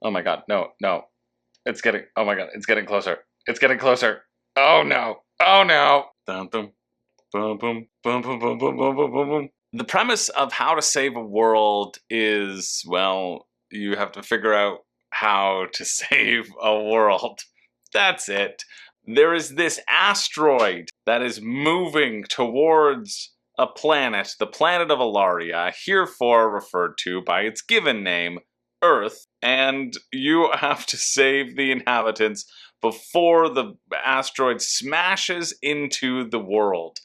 Oh my god, no, no. Oh my god, it's getting closer. It's getting closer. Oh no. Oh no. Dum dum. Boom boom boom boom boom boom boom boom boom boom. The premise of How to Save a World is, well, you have to figure out how to save a world. That's it. There is this asteroid that is moving towards a planet, the planet of Alaria, herefore referred to by its given name, Earth, and you have to save the inhabitants before the asteroid smashes into the world.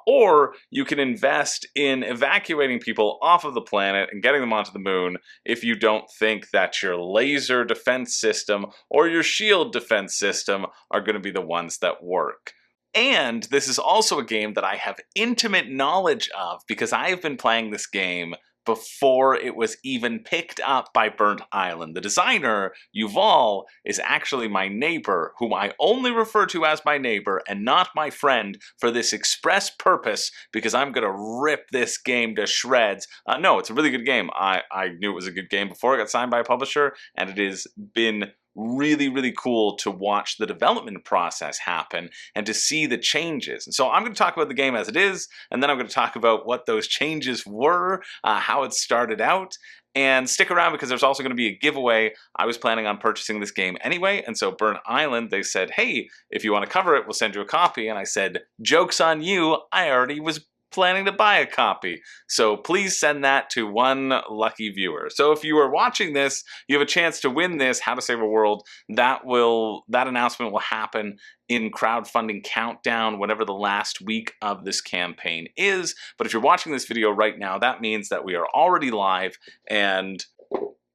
Or you can invest in evacuating people off of the planet and getting them onto the moon if you don't think that your laser defense system or your shield defense system are going to be the ones that work. And this is also a game that I have intimate knowledge of because I have been playing this game before it was even picked up by Burnt Island. The designer, Yuval, is actually my neighbor, whom I only refer to as my neighbor and not my friend for this express purpose because I'm going to rip this game to shreds. No, it's a really good game. I knew it was a good game before it got signed by a publisher, and it has been really, really cool to watch the development process happen and to see the changes. And so I'm going to talk about the game as it is, and then I'm going to talk about what those changes were, how it started out, and stick around because there's also going to be a giveaway. I was planning on purchasing this game anyway, and so Burnt Island, they said, hey, if you want to cover it, we'll send you a copy. And I said, joke's on you, I already was planning to buy a copy. So please send that to one lucky viewer. So if you are watching this, you have a chance to win this How to Save a World. That announcement will happen in crowdfunding countdown, whatever the last week of this campaign is. But if you're watching this video right now, that means that we are already live, and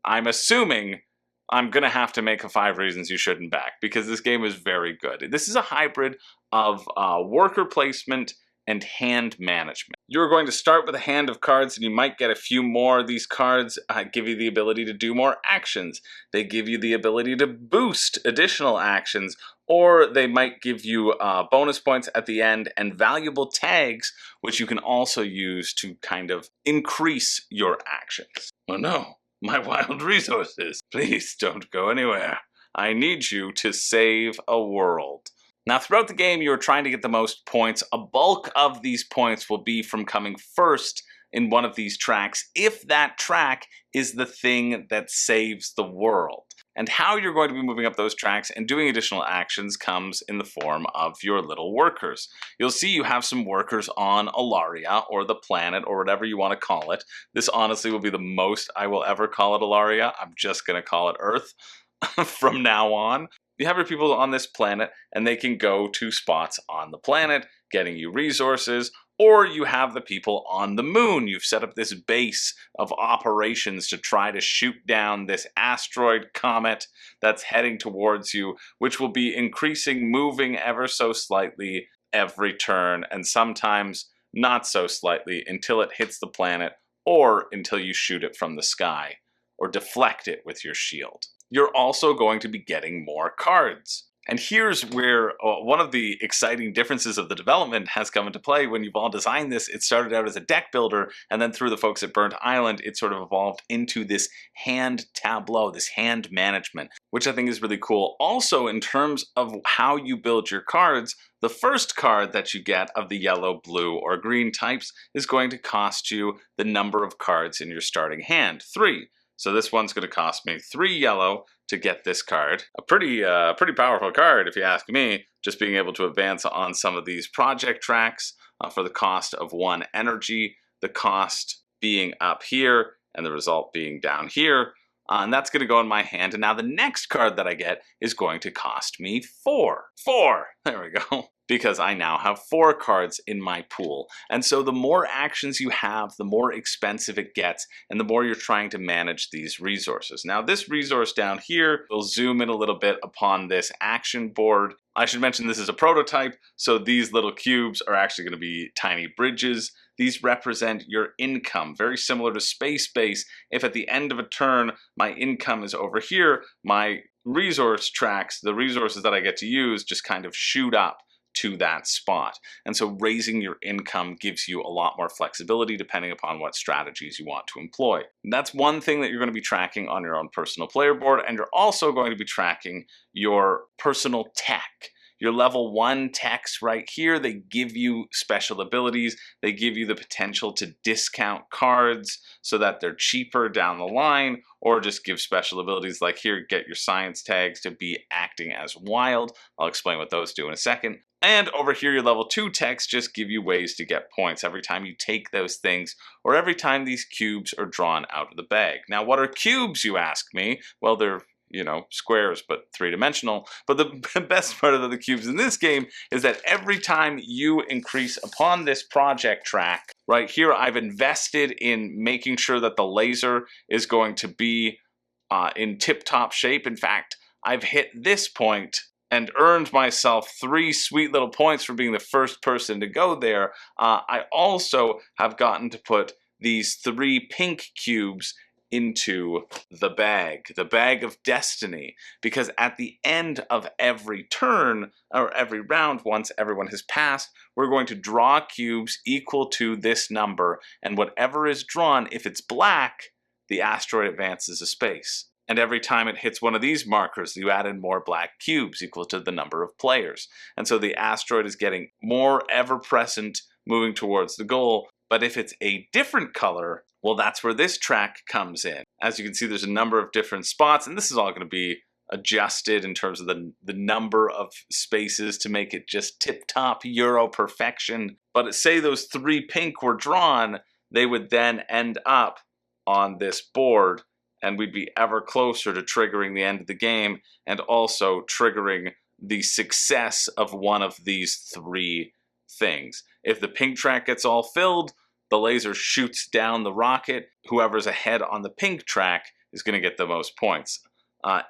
I'm assuming I'm going to have to make a 5 reasons you shouldn't back because this game is very good. This is a hybrid of worker placement and hand management. You're going to start with a hand of cards and you might get a few more. These cards give you the ability to do more actions. They give you the ability to boost additional actions, or they might give you bonus points at the end and valuable tags, which you can also use to kind of increase your actions. Oh no, my wild resources. Please don't go anywhere. I need you to save a world. Now, throughout the game, you're trying to get the most points. A bulk of these points will be from coming first in one of these tracks, if that track is the thing that saves the world. And how you're going to be moving up those tracks and doing additional actions comes in the form of your little workers. You'll see you have some workers on Alaria, or the planet, or whatever you want to call it. This honestly will be the most I will ever call it Alaria. I'm just going to call it Earth from now on. You have your people on this planet, and they can go to spots on the planet, getting you resources, or you have the people on the moon. You've set up this base of operations to try to shoot down this asteroid comet that's heading towards you, which will be increasing, moving ever so slightly every turn, and sometimes not so slightly until it hits the planet, or until you shoot it from the sky, or deflect it with your shield. You're also going to be getting more cards. And here's where one of the exciting differences of the development has come into play. When you've all designed this, it started out as a deck builder, and then through the folks at Burnt Island, it sort of evolved into this hand tableau, this hand management, which I think is really cool. Also, in terms of how you build your cards, the first card that you get of the yellow, blue, or green types is going to cost you the number of cards in your starting hand, 3. So this one's going to cost me 3 yellow to get this card. A pretty powerful card, if you ask me. Just being able to advance on some of these project tracks for the cost of 1 energy, the cost being up here, and the result being down here. And that's going to go in my hand. And now the next card that I get is going to cost me 4. 4! There we go. Because I now have 4 cards in my pool. And so the more actions you have, the more expensive it gets, and the more you're trying to manage these resources. Now this resource down here, we'll zoom in a little bit upon this action board. I should mention this is a prototype, so these little cubes are actually going to be tiny bridges. These represent your income, very similar to Space Base. If at the end of a turn, my income is over here, my resource tracks, the resources that I get to use, just kind of shoot up to that spot. And so raising your income gives you a lot more flexibility depending upon what strategies you want to employ. And that's one thing that you're going to be tracking on your own personal player board, and you're also going to be tracking your personal tech. Your level 1 techs right here, they give you special abilities. They give you the potential to discount cards so that they're cheaper down the line, or just give special abilities like here, get your science tags to be acting as wild. I'll explain what those do in a second. And over here, your level 2 techs just give you ways to get points every time you take those things, or every time these cubes are drawn out of the bag. Now, what are cubes, you ask me? Well, they're squares, but 3-dimensional. But the best part of the cubes in this game is that every time you increase upon this project track, right here, I've invested in making sure that the laser is going to be in tip-top shape. In fact, I've hit this point and earned myself 3 sweet little points for being the first person to go there. I also have gotten to put these 3 pink cubes into the bag of destiny, because at the end of every turn or every round, once everyone has passed, we're going to draw cubes equal to this number, and whatever is drawn, if it's black, the asteroid advances a space. And every time it hits one of these markers, you add in more black cubes equal to the number of players. And so the asteroid is getting more ever-present, moving towards the goal. But if it's a different color, well, that's where this track comes in. As you can see, there's a number of different spots, and this is all going to be adjusted in terms of the number of spaces to make it just tip-top Euro perfection. But say those 3 pink were drawn, they would then end up on this board, and we'd be ever closer to triggering the end of the game, and also triggering the success of one of these 3 things. If the pink track gets all filled, the laser shoots down the rocket. Whoever's ahead on the pink track is going to get the most points.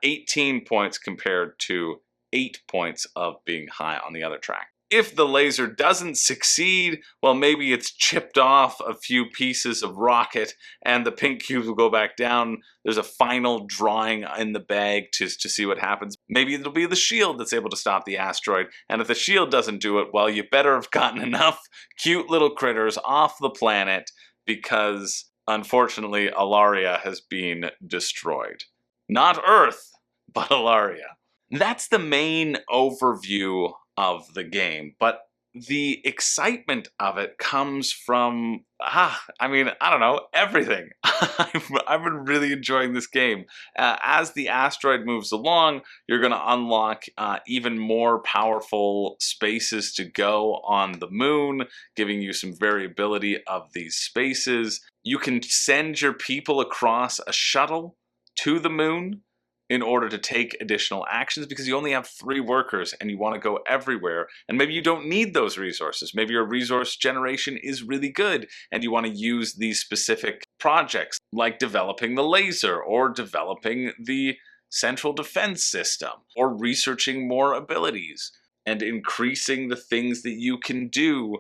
18 points compared to 8 points of being high on the other track. If the laser doesn't succeed, well, maybe it's chipped off a few pieces of rocket and the pink cubes will go back down. There's a final drawing in the bag to see what happens. Maybe it'll be the shield that's able to stop the asteroid. And if the shield doesn't do it, well, you better have gotten enough cute little critters off the planet, because unfortunately, Alaria has been destroyed. Not Earth, but Alaria. That's the main overview of the game, but the excitement of it comes from, I don't know, everything. I've been really enjoying this game. As the asteroid moves along, you're going to unlock even more powerful spaces to go on the moon, giving you some variability of these spaces. You can send your people across a shuttle to the moon in order to take additional actions, because you only have 3 workers and you want to go everywhere. And maybe you don't need those resources. Maybe your resource generation is really good and you want to use these specific projects, like developing the laser or developing the central defense system or researching more abilities and increasing the things that you can do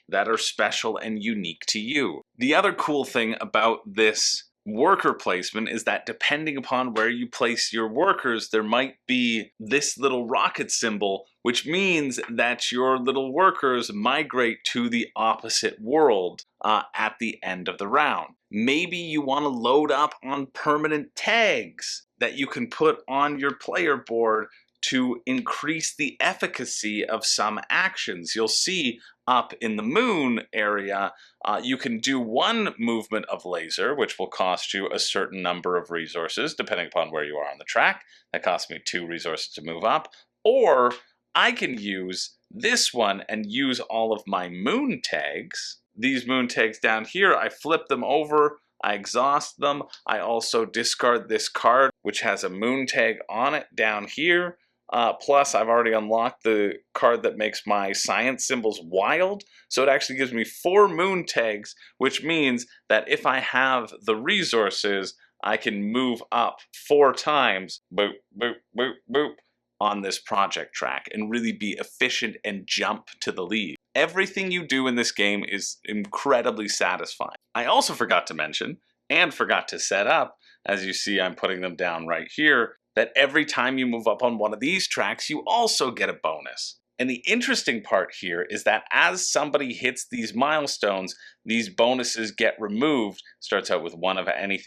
that are special and unique to you. The other cool thing about this worker placement is that depending upon where you place your workers, there might be this little rocket symbol, which means that your little workers migrate to the opposite world at the end of the round. Maybe you want to load up on permanent tags that you can put on your player board to increase the efficacy of some actions. You'll see up in the moon area, you can do 1 movement of laser, which will cost you a certain number of resources, depending upon where you are on the track. That costs me 2 resources to move up. Or I can use this one and use all of my moon tags. These moon tags down here, I flip them over, I exhaust them. I also discard this card, which has a moon tag on it down here. Plus, I've already unlocked the card that makes my science symbols wild, so it actually gives me 4 moon tags, which means that if I have the resources, I can move up 4 times, boop, boop, boop, boop, on this project track and really be efficient and jump to the lead. Everything you do in this game is incredibly satisfying. I also forgot to mention, and forgot to set up, as you see I'm putting them down right here, that every time you move up on one of these tracks, you also get a bonus. And the interesting part here is that as somebody hits these milestones, these bonuses get removed. Starts out with one of any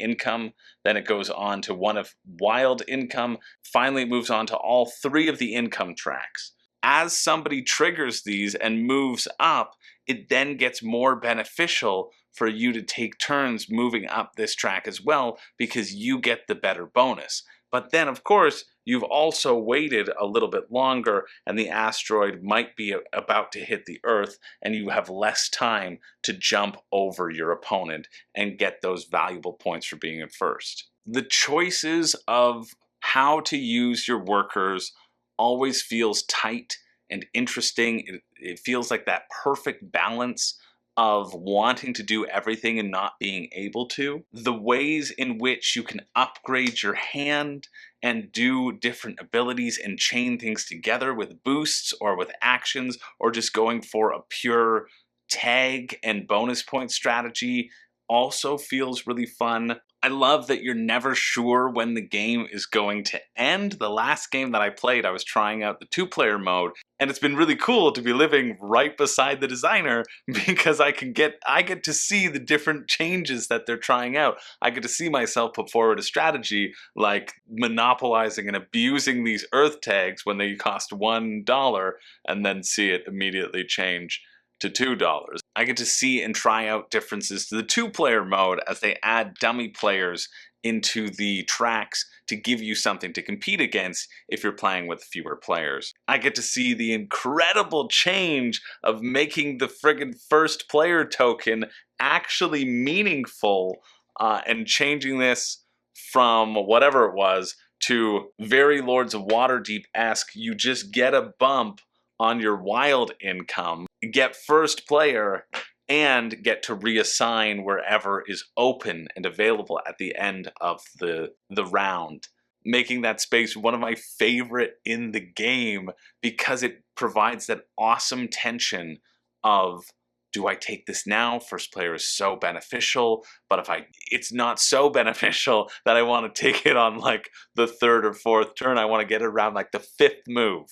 income, then it goes on to one of wild income, finally it moves on to all 3 of the income tracks. As somebody triggers these and moves up, it then gets more beneficial for you to take turns moving up this track as well, because you get the better bonus. But then, of course, you've also waited a little bit longer, and the asteroid might be about to hit the Earth, and you have less time to jump over your opponent and get those valuable points for being in first. The choices of how to use your workers always feels tight and interesting. It feels like that perfect balance of wanting to do everything and not being able to. The ways in which you can upgrade your hand and do different abilities and chain things together with boosts or with actions, or just going for a pure tag and bonus point strategy, also feels really fun. I love that you're never sure when the game is going to end. The last game that I played, I was trying out the 2-player mode, and it's been really cool to be living right beside the designer, because I get to see the different changes that they're trying out. I get to see myself put forward a strategy like monopolizing and abusing these Earth tags when they cost $1, and then see it immediately change to $2. I get to see and try out differences to the 2-player mode as they add dummy players into the tracks to give you something to compete against if you're playing with fewer players. I get to see the incredible change of making the friggin' first player token actually meaningful, and changing this from whatever it was to very Lords of Waterdeep-esque. You just get a bump on your wild income, get first player, and get to reassign wherever is open and available at the end of the round, making that space one of my favorite in the game, because it provides that awesome tension of, do I take this now? First player is so beneficial, but it's not so beneficial that I want to take it on like the 3rd or 4th turn. I want to get it around like the 5th move.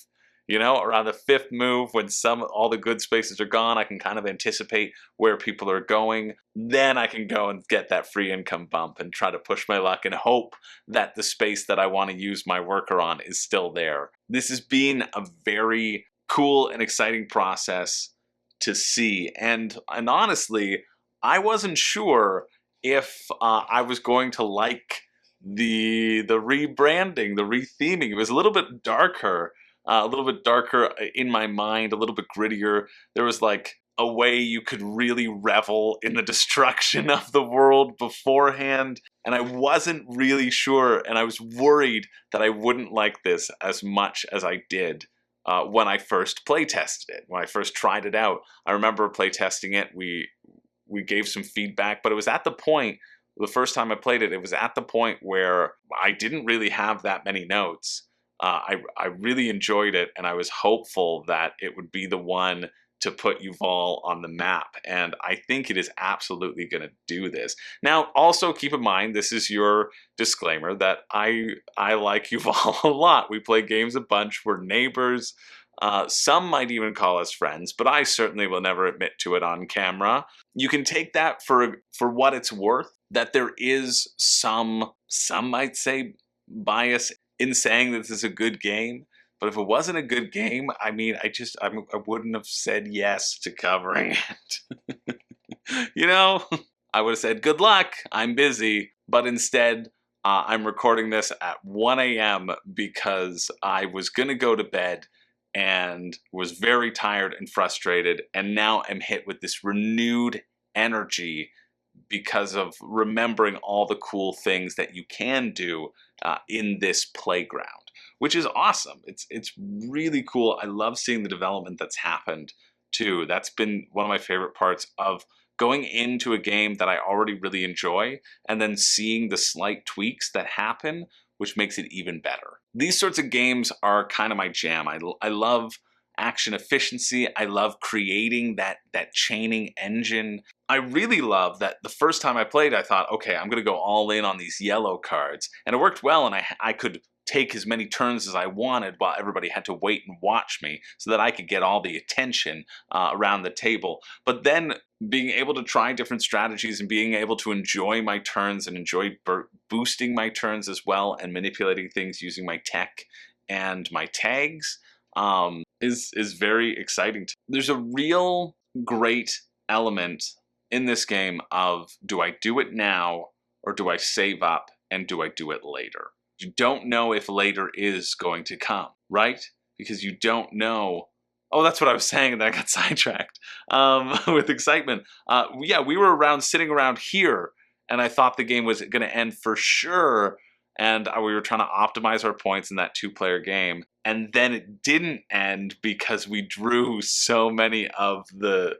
You know, around the 5th move, when all the good spaces are gone, I can kind of anticipate where people are going. Then I can go and get that free income bump and try to push my luck and hope that the space that I want to use my worker on is still there. This has been a very cool and exciting process to see. And honestly, I wasn't sure if I was going to like the rebranding, the retheming. It was a little bit darker. A little bit darker in my mind, a little bit grittier. There was like a way you could really revel in the destruction of the world beforehand, and I wasn't really sure, and I was worried that I wouldn't like this as much as I did when I first playtested it, when I first tried it out. I remember playtesting it, we gave some feedback, but it was at the point, the first time I played it, it was at the point where I didn't really have that many notes. I really enjoyed it, and I was hopeful that it would be the one to put Yuval on the map, and I think it is absolutely going to do this. Now, also keep in mind, this is your disclaimer, that I like Yuval a lot. We play games a bunch, we're neighbors, some might even call us friends, but I certainly will never admit to it on camera. You can take that for what it's worth, that there is some might say bias in saying that this is a good game, but if it wasn't a good game, I mean, I wouldn't have said yes to covering it. You know, I would have said, good luck, I'm busy, but instead, I'm recording this at 1 a.m. because I was gonna go to bed and was very tired and frustrated, and now I'm hit with this renewed energy because of remembering all the cool things that you can do in this playground, which is awesome. It's really cool. I love seeing the development that's happened too. That's been one of my favorite parts of going into a game that I already really enjoy, and then seeing the slight tweaks that happen, which makes it even better. These sorts of games are kind of my jam. I love action efficiency. I love creating that chaining engine. I really love that the first time I played, I thought, okay, I'm gonna go all in on these yellow cards. And it worked well, and I could take as many turns as I wanted while everybody had to wait and watch me so that I could get all the attention around the table. But then being able to try different strategies and being able to enjoy my turns and enjoy boosting my turns as well and manipulating things using my tech and my tags is very exciting. There's a real great element in this game of, do I do it now or do I save up and do I do it later? You don't know if later is going to come, right? Because you don't know. Oh, that's what I was saying, and then I got sidetracked with excitement. Yeah, we were sitting around here, and I thought the game was going to end for sure, and we were trying to optimize our points in that 2-player game, and then it didn't end because we drew so many of the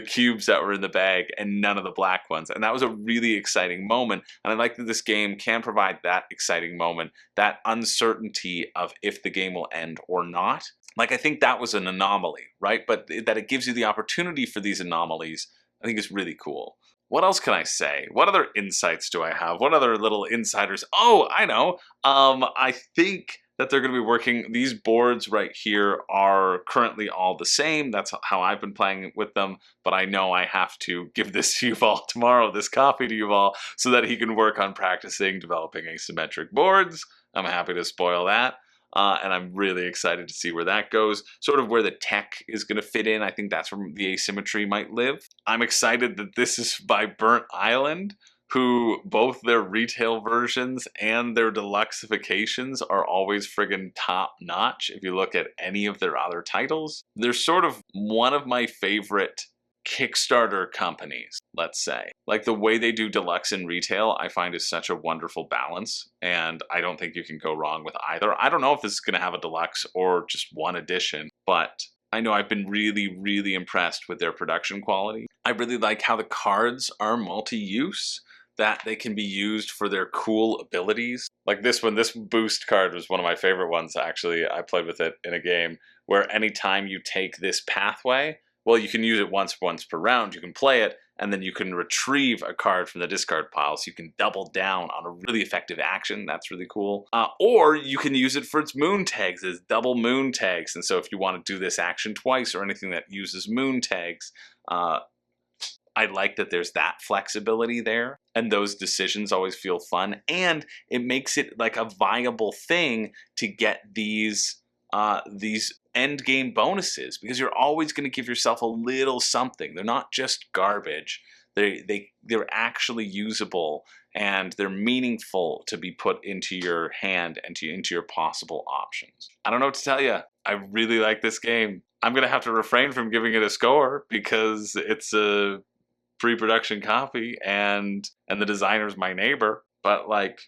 cubes that were in the bag and none of the black ones. And that was a really exciting moment. And I like that this game can provide that exciting moment, that uncertainty of if the game will end or not. Like, I think that was an anomaly, right? But that it gives you the opportunity for these anomalies, I think is really cool. What else can I say? What other insights do I have? What other little insiders? Oh, I know. I think that they're going to be working. These boards right here are currently all the same. That's how I've been playing with them. But I know I have to give this to Yuval tomorrow, this copy to Yuval, so that he can work on practicing developing asymmetric boards. I'm happy to spoil that. And I'm really excited to see where that goes, sort of where the tech is going to fit in. I think that's where the asymmetry might live. I'm excited that this is by Burnt Island, who both their retail versions and their deluxeifications are always friggin' top notch. If you look at any of their other titles, they're sort of one of my favorite Kickstarter companies, let's say. Like, the way they do deluxe in retail, I find is such a wonderful balance, and I don't think you can go wrong with either. I don't know if this is going to have a deluxe or just one edition, but I know I've been really, really impressed with their production quality. I really like how the cards are multi-use, that they can be used for their cool abilities. Like this one, this boost card was one of my favorite ones, actually. I played with it in a game where anytime you take this pathway, well, you can use it once per round, you can play it, and then you can retrieve a card from the discard pile, so you can double down on a really effective action. That's really cool. Or you can use it for its moon tags, as double moon tags, and so if you want to do this action twice or anything that uses moon tags, I like that there's that flexibility there, and those decisions always feel fun, and it makes it like a viable thing to get these end game bonuses, because you're always going to give yourself a little something. They're not just garbage. They're actually usable, and they're meaningful to be put into your hand and into your possible options. I don't know what to tell you. I really like this game. I'm going to have to refrain from giving it a score because it's a pre-production copy and the designer's my neighbor. But like,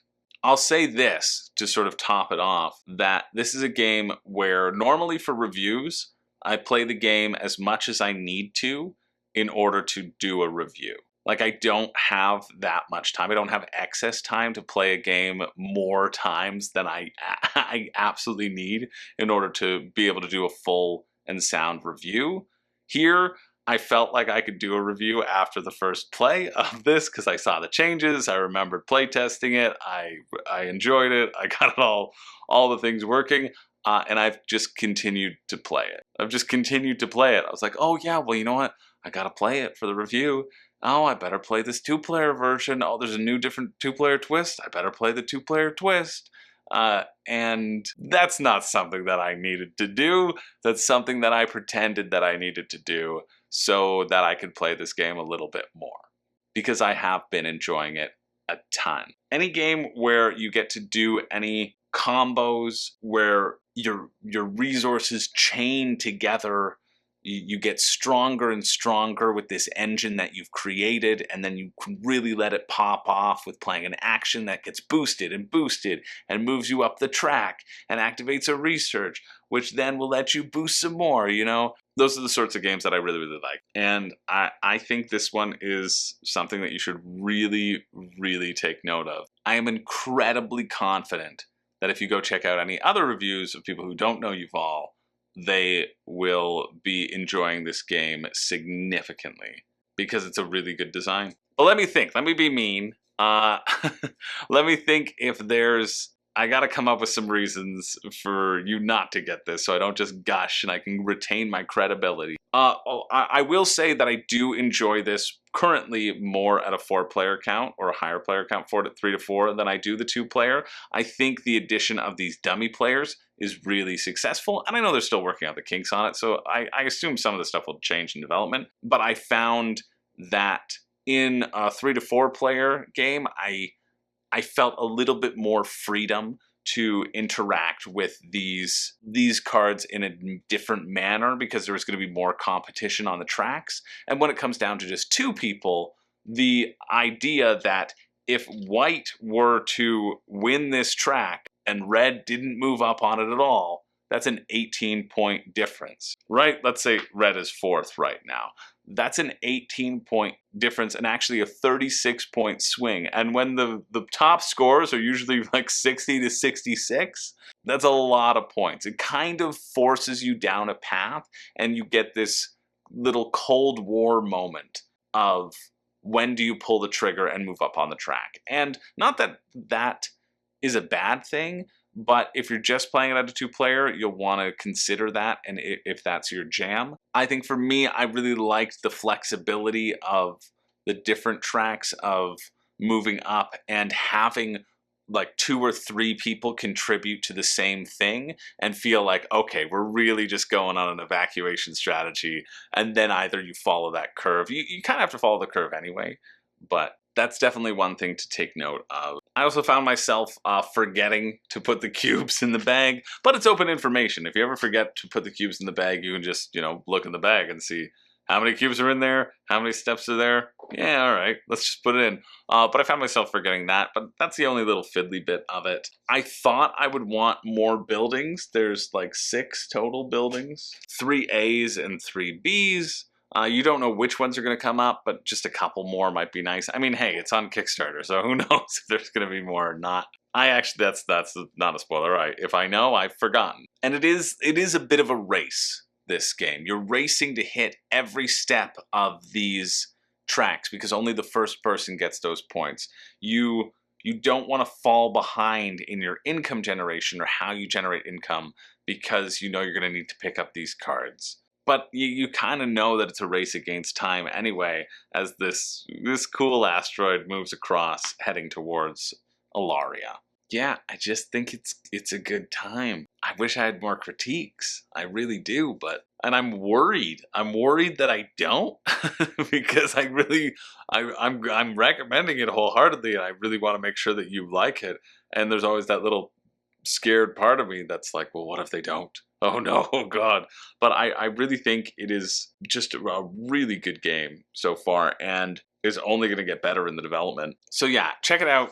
I'll say this to sort of top it off, that this is a game where normally for reviews, I play the game as much as I need to in order to do a review. Like, I don't have that much time. I don't have excess time to play a game more times than I absolutely need in order to be able to do a full and sound review. Here, I felt like I could do a review after the first play of this because I saw the changes. I remembered playtesting it. I enjoyed it. I got it all the things working. And I've just continued to play it. I was like, oh yeah, well, you know what? I got to play it for the review. Oh, I better play this 2-player version. Oh, there's a new different 2-player twist. I better play the 2-player twist. And that's not something that I needed to do. That's something that I pretended that I needed to do so that I could play this game a little bit more, because I have been enjoying it a ton. Any game where you get to do any combos where your resources chain together, you get stronger and stronger with this engine that you've created, and then you can really let it pop off with playing an action that gets boosted and moves you up the track and activates a research, which then will let you boost some more, you know? Those are the sorts of games that I really, really like. And I think this one is something that you should really, really take note of. I am incredibly confident that if you go check out any other reviews of people who don't know Yuval, they will be enjoying this game significantly because it's a really good design. But let me think. Let me be mean. Let me think if there's I gotta come up with some reasons for you not to get this, so I don't just gush and I can retain my credibility. I will say that I do enjoy this currently more at a 4-player count or a higher player count, 3 to 4, than I do the 2-player. I think the addition of these dummy players is really successful, and I know they're still working out the kinks on it, so I assume some of the stuff will change in development, but I found that in a 3 to 4 player game, I felt a little bit more freedom to interact with these cards in a different manner because there was going to be more competition on the tracks. And when it comes down to just 2 people, the idea that if white were to win this track and red didn't move up on it at all, that's an 18-point difference, right? Let's say red is 4th right now. That's an 18-point difference and actually a 36-point swing. And when the top scores are usually like 60 to 66, that's a lot of points. It kind of forces you down a path and you get this little Cold War moment of when do you pull the trigger and move up on the track. And not that that is a bad thing, but if you're just playing it at a 2-player, you'll want to consider that, and if that's your jam. I think for me, I really liked the flexibility of the different tracks of moving up and having like 2 or 3 people contribute to the same thing and feel like, okay, we're really just going on an evacuation strategy, and then either you follow that curve. You kind of have to follow the curve anyway, but that's definitely one thing to take note of. I also found myself forgetting to put the cubes in the bag, but it's open information. If you ever forget to put the cubes in the bag, you can just, look in the bag and see how many cubes are in there, how many steps are there. Yeah, all right, let's just put it in. But I found myself forgetting that, but that's the only little fiddly bit of it. I thought I would want more buildings. There's like 6 total buildings, 3 A's and 3 B's. You don't know which ones are going to come up, but just a couple more might be nice. I mean, hey, it's on Kickstarter, so who knows if there's going to be more or not. That's not a spoiler. If I know, I've forgotten. And it is a bit of a race, this game. You're racing to hit every step of these tracks because only the first person gets those points. You don't want to fall behind in your income generation or how you generate income because you know you're going to need to pick up these cards. But you kind of know that it's a race against time anyway, as this cool asteroid moves across, heading towards Alaria. Yeah, I just think it's a good time. I wish I had more critiques. I really do, and I'm worried. I'm worried that I don't, because I'm recommending it wholeheartedly, and I really want to make sure that you like it. And there's always that little scared part of me that's like, well, what if they don't? Oh no, oh god. But I really think it is just a really good game so far and is only going to get better in the development. So yeah, check it out.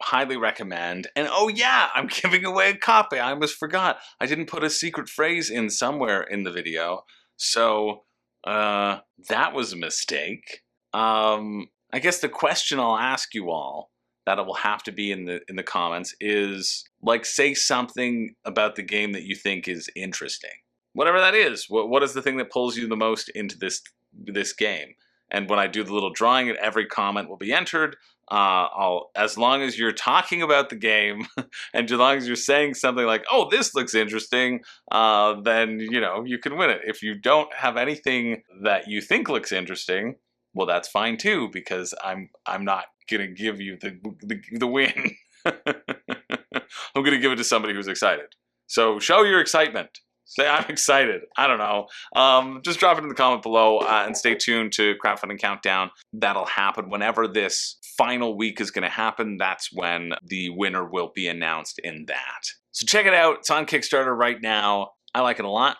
Highly recommend. And oh yeah, I'm giving away a copy. I almost forgot. I didn't put a secret phrase in somewhere in the video. So that was a mistake. I guess the question I'll ask you all, that it will have to be in the comments, is like, say something about the game that you think is interesting. Whatever that is. What is the thing that pulls you the most into this game? And when I do the little drawing, every comment will be entered. As long as you're talking about the game, and as long as you're saying something like, "Oh, this looks interesting," then you can win it. If you don't have anything that you think looks interesting, well, that's fine too, because I'm not gonna give you the win. I'm gonna give it to somebody who's excited. So show your excitement. Say I'm excited. I don't know. Just drop it in the comment below and stay tuned to Crowdfunding Countdown. That'll happen whenever this final week is going to happen. That's when the winner will be announced in that. So check it out. It's on Kickstarter right now. I like it a lot,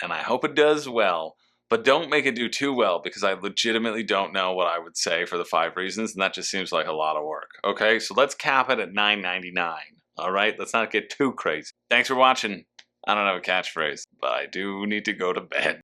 and I hope it does well. But don't make it do too well, because I legitimately don't know what I would say for the 5 reasons, and that just seems like a lot of work. Okay, so let's cap it at $9.99. All right, let's not get too crazy. Thanks for watching. I don't have a catchphrase, but I do need to go to bed.